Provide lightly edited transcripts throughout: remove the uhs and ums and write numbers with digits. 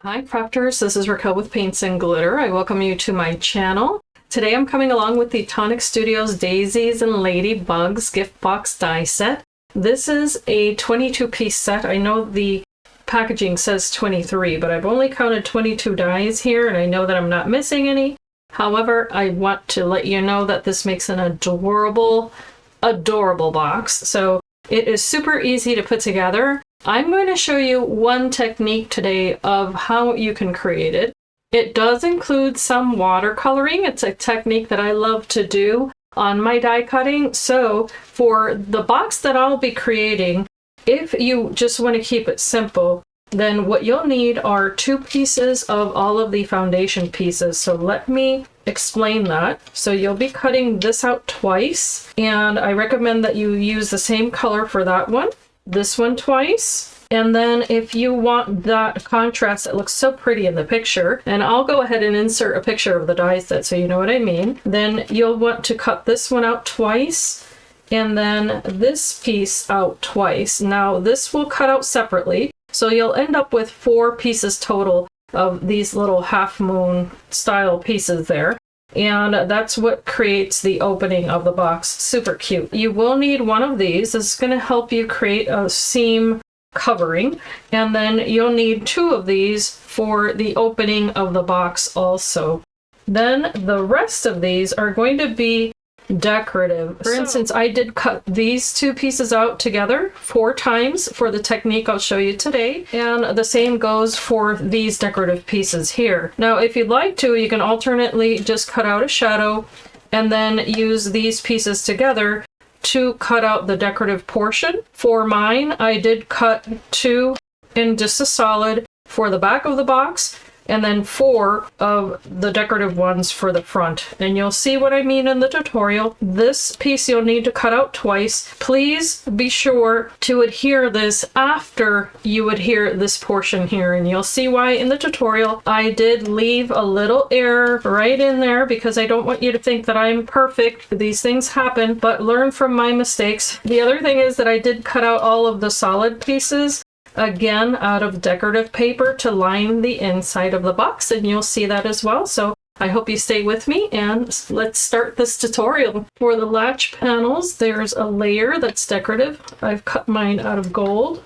Hi crafters, this is Raquel with Paints and Glitter. I welcome you to my channel. Today I'm coming along with the Tonic Studios Daisies and Ladybugs gift box die set. This is a 22-piece set. I know the packaging says 23, but I've only counted 22 dies here, and I know that I'm not missing any. However, I want to let you know that this makes an adorable box. So it is super easy to put together. I'm going to show you one technique today of how you can create it. It does include some watercoloring. It's a technique that I love to do on my die cutting. So for the box that I'll be creating, if you just want to keep it simple, then what you'll need are 2 pieces of all of the foundation pieces. So let me explain that. So you'll be cutting this out twice, and I recommend that you use the same color for that one. This one twice, and then if you want that contrast that looks so pretty in the picture, and I'll go ahead and insert a picture of the die set so you know what I mean, then you'll want to cut this one out twice and then this piece out twice. Now this will cut out separately, so you'll end up with 4 pieces total of these little half moon style pieces there. And that's what creates the opening of the box. Super cute. You will need one of these. This is going to help you create a seam covering. And then you'll need 2 of these for the opening of the box also. Then the rest of these are going to be decorative. For instance, I did cut these 2 pieces out together 4 times for the technique I'll show you today, and the same goes for these decorative pieces here. Now if you'd like to, you can alternately just cut out a shadow and then use these pieces together to cut out the decorative portion. For mine, I did cut 2 in just a solid for the back of the box, and then 4 of the decorative ones for the front. And you'll see what I mean in the tutorial. This piece you'll need to cut out twice. Please be sure to adhere this after you adhere this portion here, and you'll see why in the tutorial. I did leave a little air right in there because I don't want you to think that I'm perfect. These things happen, but learn from my mistakes. The other thing is that I did cut out all of the solid pieces, again out of decorative paper, to line the inside of the box, and you'll see that as well. So I hope you stay with me, and let's start this tutorial. For the latch panels, there's a layer that's decorative. I've cut mine out of gold,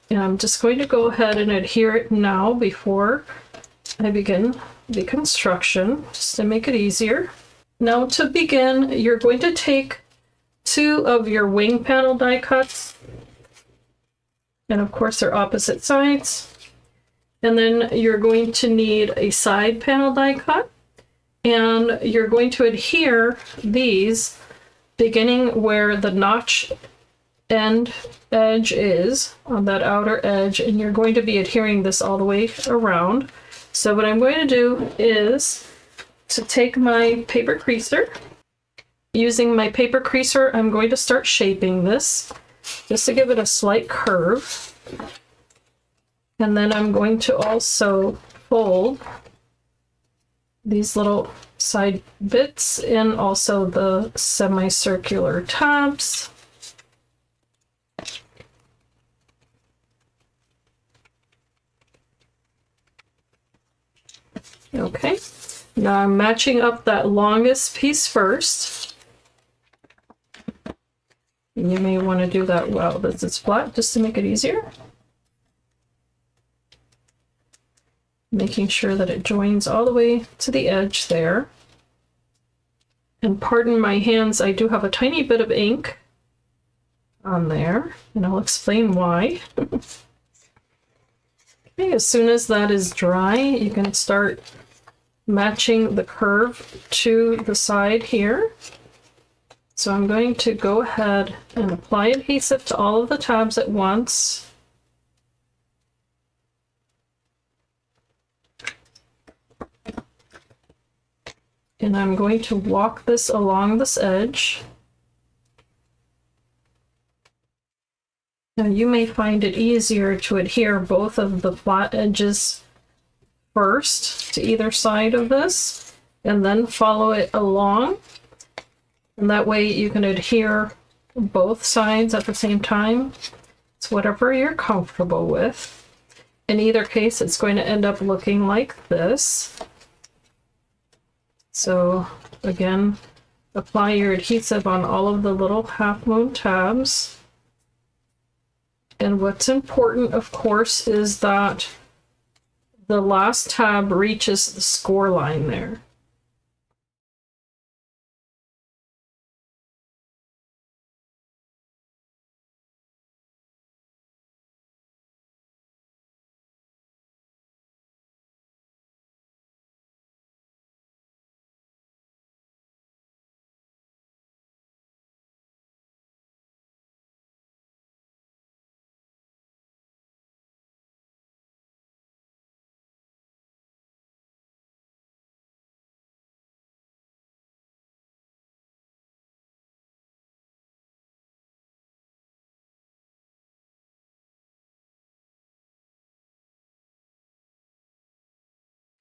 and I'm just going to go ahead and adhere it now before I begin the construction, just to make it easier. Now to begin, you're going to take 2 of your wing panel die cuts, and of course they're opposite sides. And then you're going to need a side panel die cut, and you're going to adhere these beginning where the notch end edge is on that outer edge, and you're going to be adhering this all the way around. So what I'm going to do is to take my paper creaser. Using my paper creaser, I'm going to start shaping this just to give it a slight curve. And then I'm going to also fold these little side bits and also the semicircular tabs. Okay, now I'm matching up that longest piece first. You may want to do that while this is flat, just to make it easier. Making sure that it joins all the way to the edge there. And pardon my hands, I do have a tiny bit of ink on there, and I'll explain why. Okay, as soon as that is dry, you can start matching the curve to the side here. So I'm going to go ahead and apply adhesive to all of the tabs at once. And I'm going to walk this along this edge. Now you may find it easier to adhere both of the flat edges first to either side of this, and then follow it along. And that way you can adhere both sides at the same time. It's whatever you're comfortable with. In either case, it's going to end up looking like this. So again, apply your adhesive on all of the little half moon tabs. And what's important, of course, is that the last tab reaches the score line there.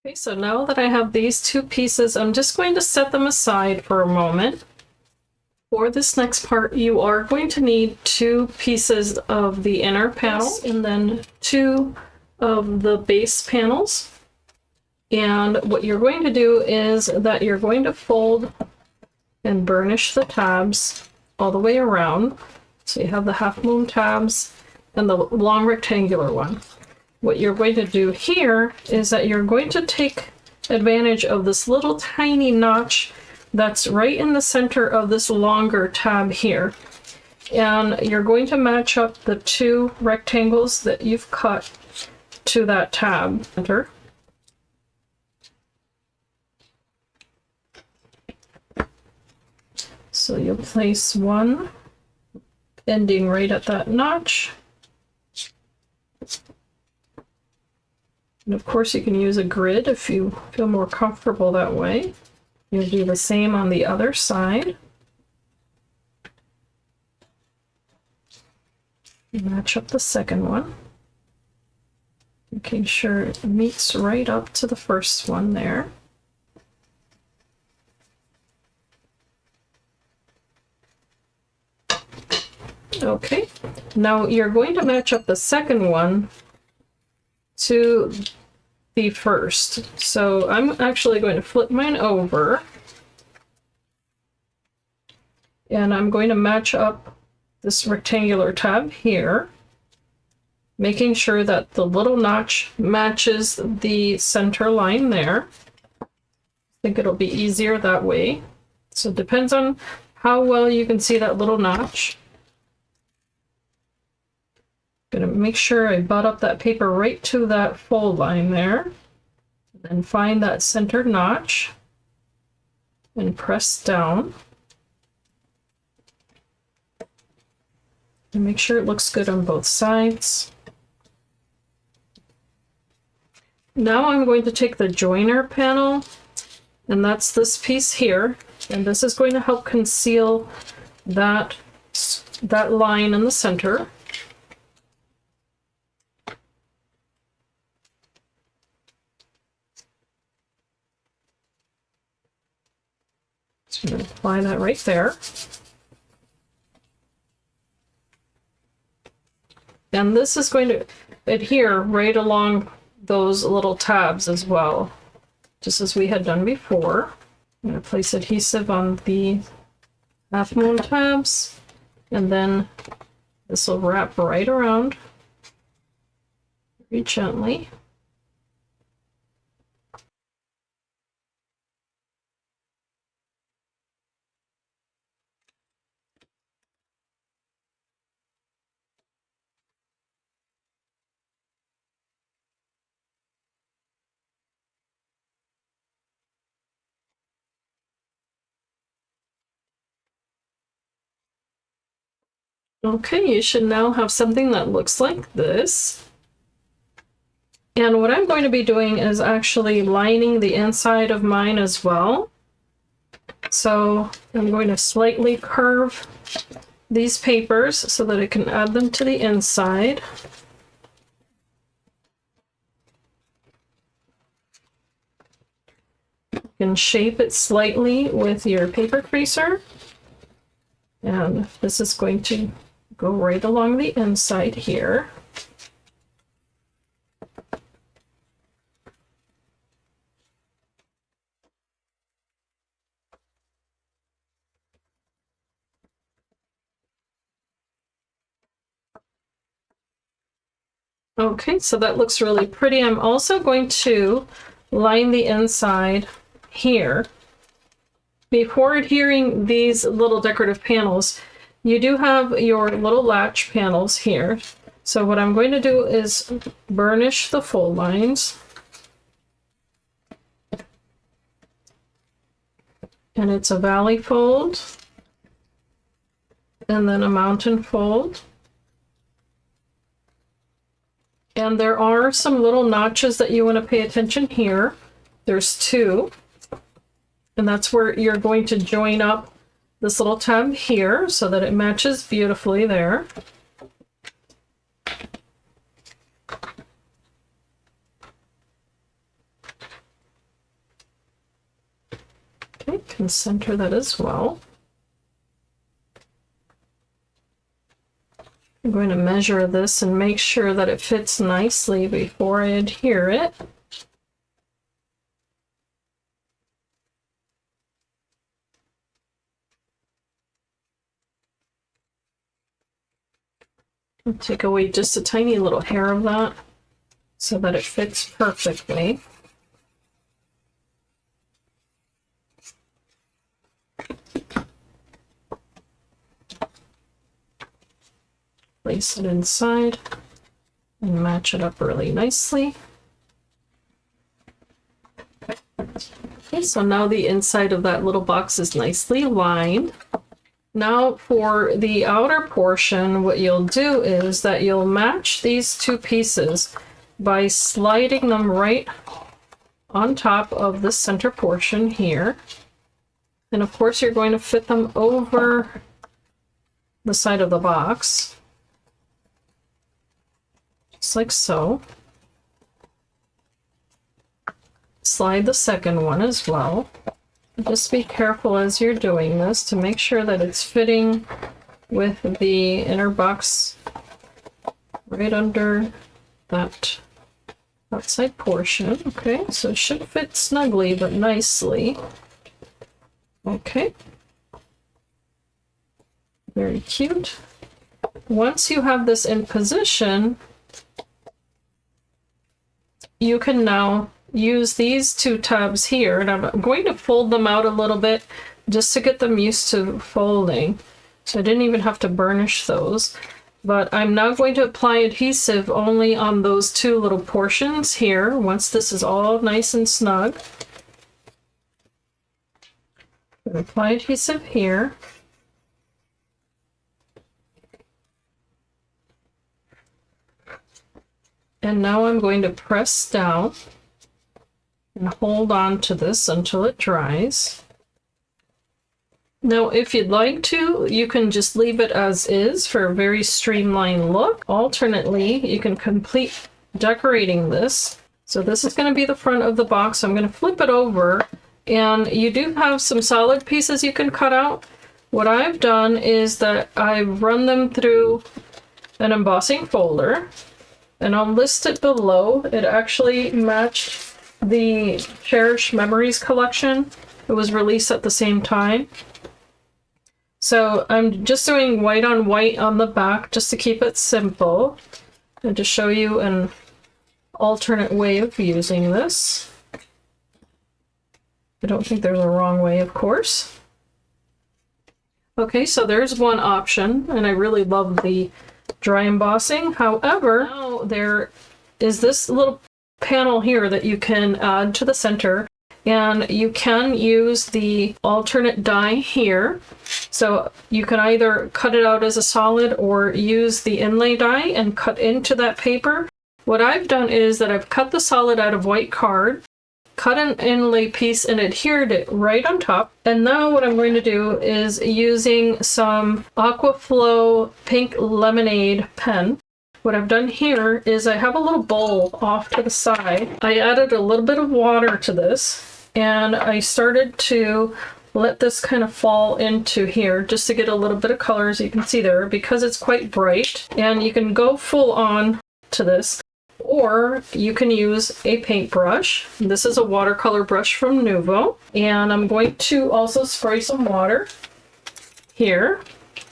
Okay, so now that I have these two pieces, I'm just going to set them aside for a moment. For this next part, you are going to need two pieces of the inner panel and then two of the base panels. And what you're going to do is that you're going to fold and burnish the tabs all the way around. So you have the half moon tabs and the long rectangular one. What you're going to do here is that you're going to take advantage of this little tiny notch that's right in the center of this longer tab here. And you're going to match up the two rectangles that you've cut to that tab center. So you'll place one ending right at that notch. And of course you can use a grid if you feel more comfortable that way. You'll do the same on the other side. Match up the second one, making sure it meets right up to the first one there. Okay, now you're going to match up the second one to the first. So I'm actually going to flip mine over and I'm going to match up this rectangular tab here, making sure that the little notch matches the center line there. I think it'll be easier that way. So it depends on how well you can see that little notch. Gonna make sure I butt up that paper right to that fold line there, then find that center notch and press down and make sure it looks good on both sides. Now I'm going to take the joiner panel, and that's this piece here, and this is going to help conceal that line in the center. So I'm going to apply that right there. And this is going to adhere right along those little tabs as well, just as we had done before. I'm going to place adhesive on the half moon tabs, and then this will wrap right around very gently. Okay, you should now have something that looks like this. And what I'm going to be doing is actually lining the inside of mine as well. So I'm going to slightly curve these papers so that I can add them to the inside. You can shape it slightly with your paper creaser. And this is going to go right along the inside here. Okay, so that looks really pretty. I'm also going to line the inside here. Before adhering these little decorative panels, you do have your little latch panels here. So what I'm going to do is burnish the fold lines. And it's a valley fold, and then a mountain fold. And there are some little notches that you want to pay attention here. There's two. And that's where you're going to join up this little tab here so that it matches beautifully there. Okay, can center that as well. I'm going to measure this and make sure that it fits nicely before I adhere it. I'll take away just a tiny little hair of that so that it fits perfectly. Place it inside and match it up really nicely. Okay, so now the inside of that little box is nicely lined. Now for the outer portion, what you'll do is that you'll match these two pieces by sliding them right on top of the center portion here. And of course you're going to fit them over the side of the box, just like so. Slide the second one as well. Just be careful as you're doing this to make sure that it's fitting with the inner box right under that outside portion. Okay, so it should fit snugly but nicely. Okay. Very cute. Once you have this in position, you can now use these two tabs here, and I'm going to fold them out a little bit just to get them used to folding. So I didn't even have to burnish those. But I'm now going to apply adhesive only on those two little portions here, once this is all nice and snug. Apply adhesive here. And now I'm going to press down and hold on to this until it dries. Now, if you'd like to, you can just leave it as is for a very streamlined look. Alternately, you can complete decorating this. So this is going to be the front of the box. I'm going to flip it over, and you do have some solid pieces you can cut out. What I've done is that I've run them through an embossing folder, and I'll list it below. It actually matched the Cherished Memories collection. It was released at the same time. So I'm just doing white on white on the back just to keep it simple and to show you an alternate way of using this. I don't think there's a wrong way, of course. Okay, so there's one option, and I really love the dry embossing. However, now there is this little panel here that you can add to the center, and you can use the alternate die here. So you can either cut it out as a solid or use the inlay die and cut into that paper. What I've done is that I've cut the solid out of white card, cut an inlay piece and adhered it right on top. And now what I'm going to do is using some Aquaflow Pink Lemonade pen. What I've done here is I have a little bowl off to the side. I added a little bit of water to this, and I started to let this kind of fall into here just to get a little bit of color, as you can see there, because it's quite bright. And you can go full on to this, or you can use a paintbrush. This is a watercolor brush from Nuvo, and I'm going to also spray some water here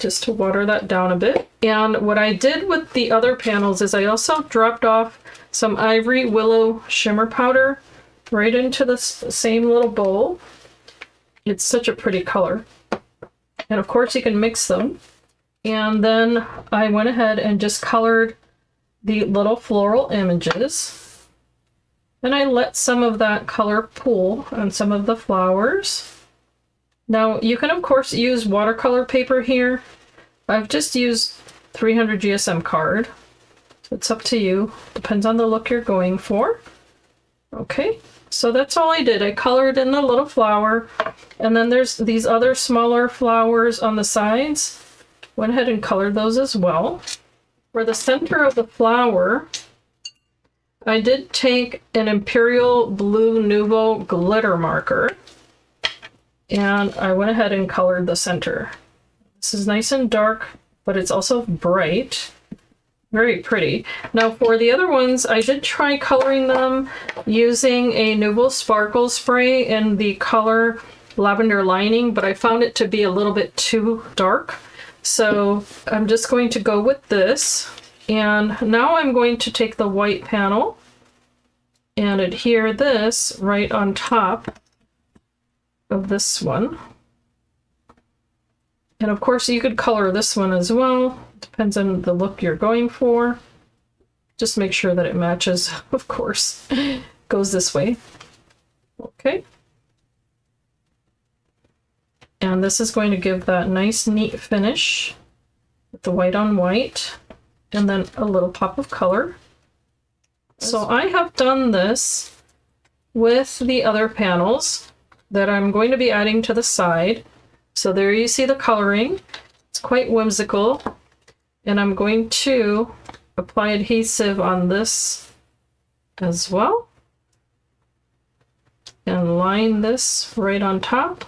just to water that down a bit. And what I did with the other panels is I also dropped off some Ivory Willow shimmer powder right into the same little bowl. It's such a pretty color. And of course you can mix them. And then I went ahead and just colored the little floral images. And I let some of that color pool on some of the flowers. Now you can of course use watercolor paper here. I've just used 300 GSM card. It's up to you. Depends on the look you're going for. Okay, so that's all I did. I colored in the little flower, and then there's these other smaller flowers on the sides. Went ahead and colored those as well. For the center of the flower, I did take an Imperial Blue Nuvo glitter marker, and I went ahead and colored the center. This is nice and dark, but it's also bright. Very pretty. Now for the other ones, I did try coloring them using a Nuvo Sparkle spray in the color Lavender Lining, but I found it to be a little bit too dark. So I'm just going to go with this. And now I'm going to take the white panel and adhere this right on top of this one. And of course you could color this one as well. Depends on the look you're going for. Just make sure that it matches, of course. Goes this way. Okay. And this is going to give that nice, neat finish with the white on white, and then a little pop of color. So I have done this with the other panels that I'm going to be adding to the side. So there you see the coloring. It's quite whimsical. And I'm going to apply adhesive on this as well. And line this right on top.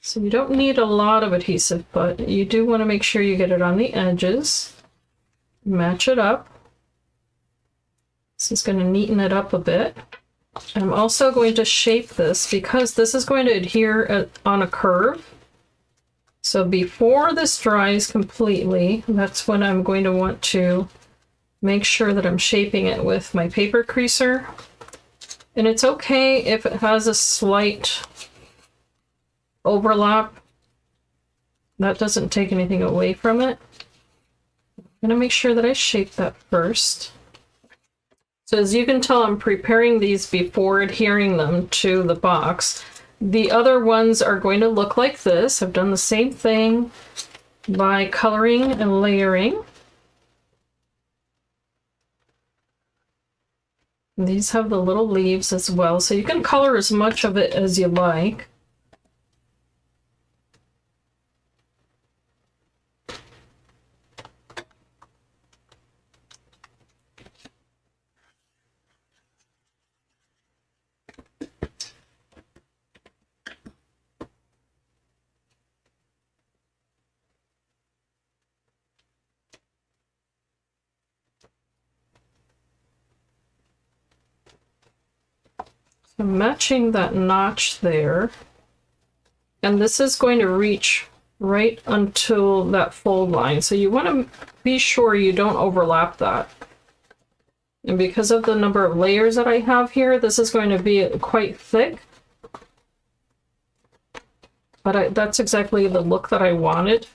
So you don't need a lot of adhesive, but you do want to make sure you get it on the edges. Match it up. This is going to neaten it up a bit. I'm also going to shape this because this is going to adhere on a curve. So before this dries completely, that's when I'm going to want to make sure that I'm shaping it with my paper creaser. And it's okay if it has a slight overlap. That doesn't take anything away from it. I'm going to make sure that I shape that first. So as you can tell, I'm preparing these before adhering them to the box. The other ones are going to look like this. I've done the same thing by coloring and layering. And these have the little leaves as well, so you can color as much of it as you like. So matching that notch there, and this is going to reach right until that fold line. So you want to be sure you don't overlap that. And because of the number of layers that I have here, this is going to be quite thick. But that's exactly the look that I wanted.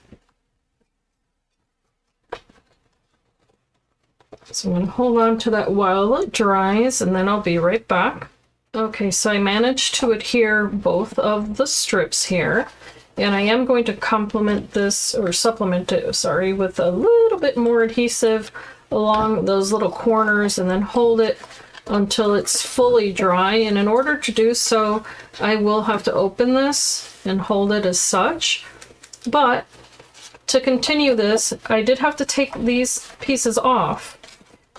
So I'm going to hold on to that while it dries, and then I'll be right back. Okay, so I managed to adhere both of the strips here, and I am going to complement this, or supplement it, sorry, with a little bit more adhesive along those little corners, and then hold it until it's fully dry. And in order to do so, I will have to open this and hold it as such. But to continue this, I did have to take these pieces off.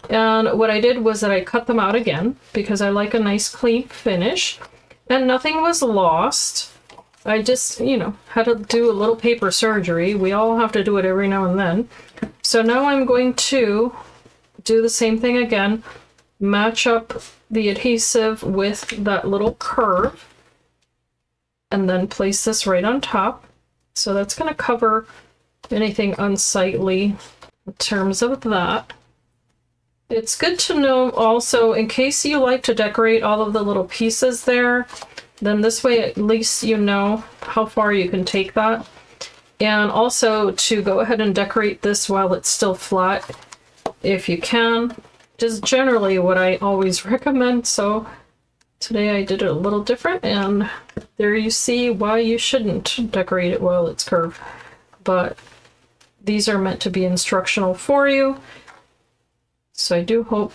And what I did was that I cut them out again because I like a nice clean finish, and nothing was lost. I just, you know, had to do a little paper surgery. We all have to do it every now and then. So now I'm going to do the same thing again, match up the adhesive with that little curve, and then place this right on top. So that's going to cover anything unsightly in terms of that. It's good to know also, in case you like to decorate all of the little pieces there, then this way at least you know how far you can take that. And also to go ahead and decorate this while it's still flat, if you can. Just generally what I always recommend. So today I did it a little different, and there you see why you shouldn't decorate it while it's curved. But these are meant to be instructional for you. So I do hope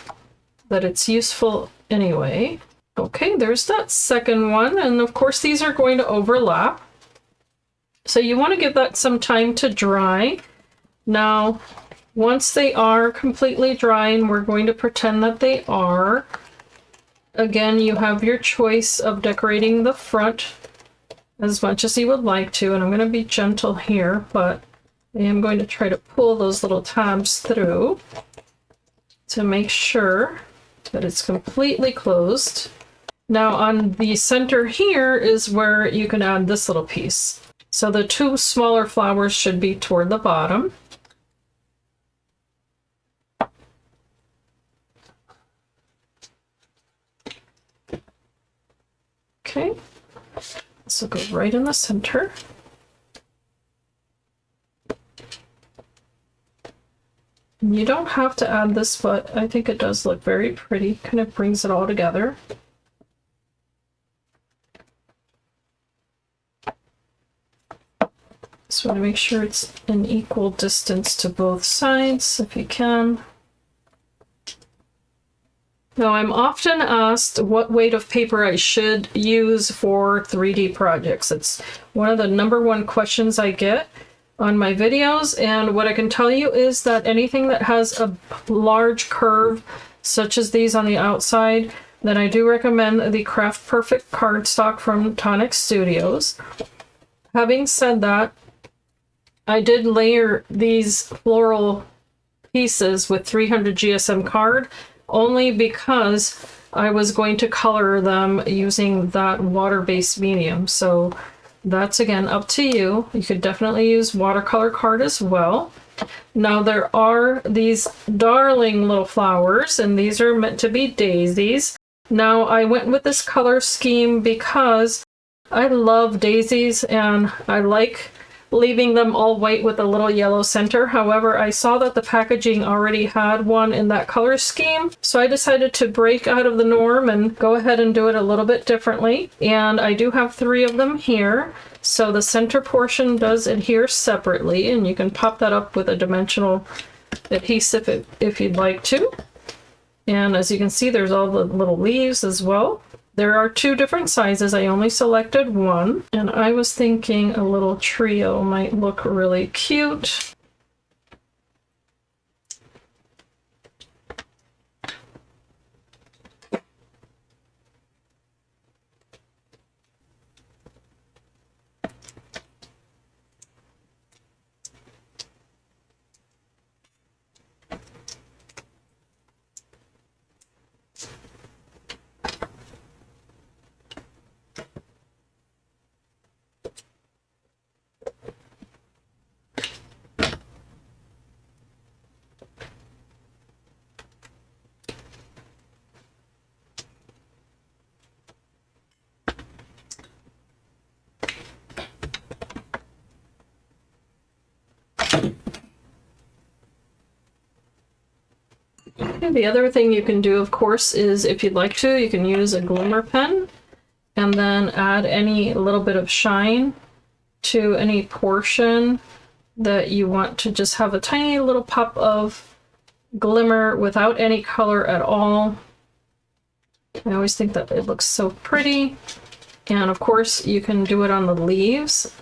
that it's useful anyway. Okay, there's that second one. And of course these are going to overlap. So you want to give that some time to dry. Now, once they are completely dry, and we're going to pretend that they are, again, you have your choice of decorating the front as much as you would like to. And I'm going to be gentle here, but I am going to try to pull those little tabs through to make sure that it's completely closed. Now on the center here is where you can add this little piece. So the two smaller flowers should be toward the bottom. Okay, this will go right in the center. You don't have to add this, but I think it does look very pretty. Kind of brings it all together. Just want to make sure it's an equal distance to both sides, if you can. Now, I'm often asked what weight of paper I should use for 3D projects. It's one of the #1 questions I get on my videos, and what I can tell you is that anything that has a large curve, such as these on the outside, then I do recommend the Craft Perfect cardstock from Tonic Studios. Having said that, I did layer these floral pieces with 300 GSM card only because I was going to color them using that water-based medium. So that's again up to you. You could definitely use watercolor card as well. Now there are these darling little flowers, and these are meant to be daisies. Now I went with this color scheme because I love daisies and I like leaving them all white with a little yellow center. However, I saw that the packaging already had one in that color scheme, so I decided to break out of the norm and go ahead and do it a little bit differently. And I do have 3 of them here. So the center portion does adhere separately, and you can pop that up with a dimensional adhesive if you'd like to. And as you can see, there's all the little leaves as well. There are 2 different sizes. I only selected one, and I was thinking a little trio might look really cute. The other thing you can do, of course, is if you'd like to, you can use a glimmer pen and then add any little bit of shine to any portion that you want to just have a tiny little pop of glimmer without any color at all. I always think that it looks so pretty. And of course, you can do it on the leaves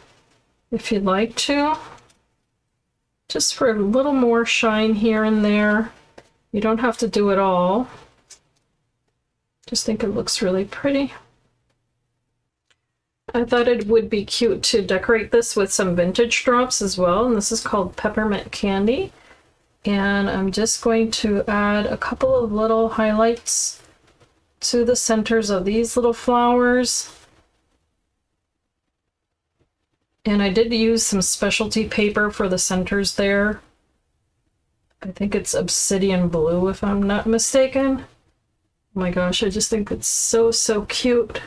if you'd like to, just for a little more shine here and there. You don't have to do it all. Just think it looks really pretty. I thought it would be cute to decorate this with some vintage drops as well, and this is called Peppermint Candy. And I'm just going to add a couple of little highlights to the centers of these little flowers. And I did use some specialty paper for the centers there. I think it's obsidian blue if I'm not mistaken. Oh my gosh, I just think it's so, so cute.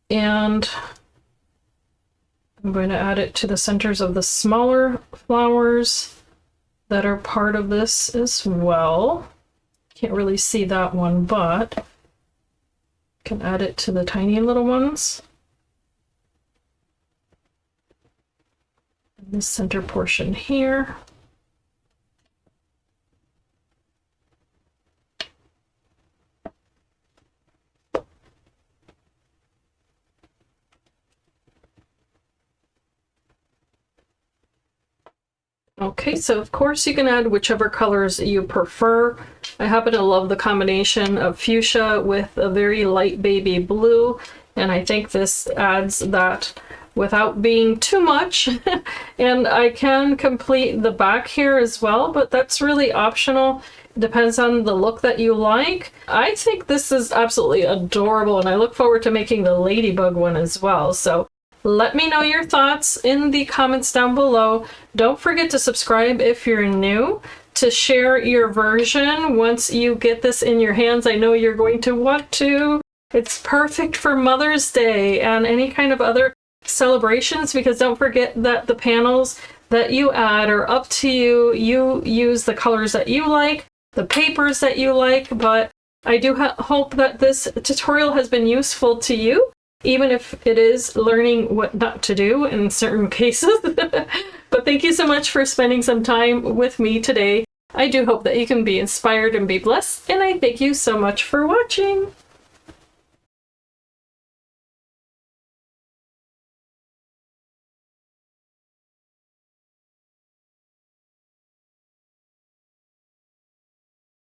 And I'm going to add it to the centers of the smaller flowers that are part of this as well. Can't really see that one, but I can add it to the tiny little ones. And this center portion here. Okay, so of course you can add whichever colors you prefer. I happen to love the combination of fuchsia with a very light baby blue, and I think this adds that without being too much. And I can complete the back here as well, but that's really optional. It depends on the look that you like. I think this is absolutely adorable, and I look forward to making the ladybug one as well. So let me know your thoughts in the comments down below. Don't forget to subscribe if you're new, to share your version once you get this in your hands. I know you're going to want to. It's perfect for Mother's Day and any kind of other celebrations, because don't forget that the panels that you add are up to you. You use the colors that you like, the papers that you like, but I do hope that this tutorial has been useful to you, even if it is learning what not to do in certain cases. But thank you so much for spending some time with me today. I do hope that you can be inspired and be blessed, and I thank you so much for watching.